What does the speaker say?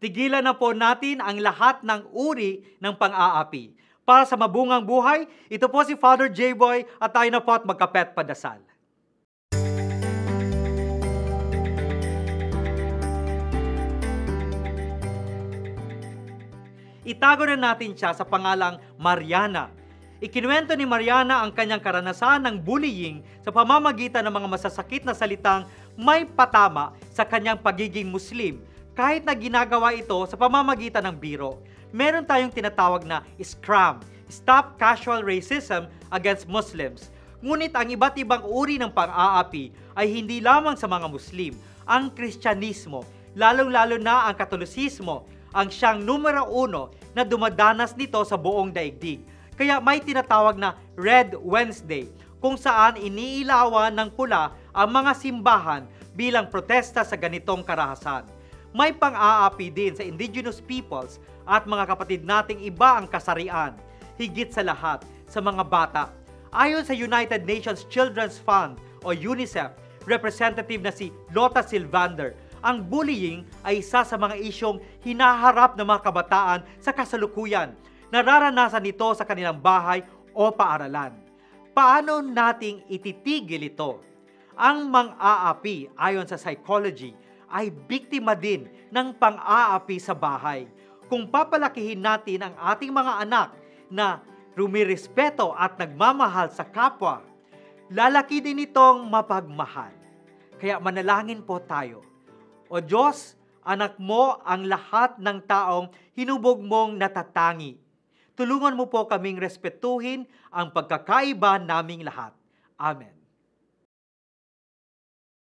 Tigilan na po natin ang lahat ng uri ng pang-aapi. Para sa mabungang buhay, ito po si Father J-Boy at tayo na po at magkapet padasal. Itago na natin siya sa pangalang Mariana. Ikinuwento ni Mariana ang kanyang karanasan ng bullying sa pamamagitan ng mga masasakit na salitang may patama sa kanyang pagiging Muslim, kahit na ginagawa ito sa pamamagitan ng biro. Meron tayong tinatawag na SCRAM, Stop Casual Racism Against Muslims. Ngunit ang iba't ibang uri ng pang-aapi ay hindi lamang sa mga Muslim. Ang Kristyanismo, lalong-lalo na ang Katolisismo, ang siyang numero 1 na dumadanas nito sa buong daigdig. Kaya may tinatawag na Red Wednesday, kung saan iniilawan ng pula ang mga simbahan bilang protesta sa ganitong karahasan. May pang-aapi din sa indigenous peoples at mga kapatid nating iba ang kasarian, higit sa lahat sa mga bata. Ayon sa United Nations Children's Fund o UNICEF, representative na si Lotta Sylvander, ang bullying ay isa sa mga isyong hinaharap ng mga kabataan sa kasalukuyan. Nararanasan ito sa kanilang bahay o paaralan. Paano nating ititigil ito? Ang mang-aapi, ayon sa psychology, ay biktima din ng pang-aapi sa bahay. Kung papalakihin natin ang ating mga anak na rumirespeto at nagmamahal sa kapwa, lalaki din itong mapagmahal. Kaya manalangin po tayo. O Diyos, anak mo ang lahat ng taong hinubog mong natatangi. Tulungan mo po kaming respetuhin ang pagkakaiba naming lahat. Amen.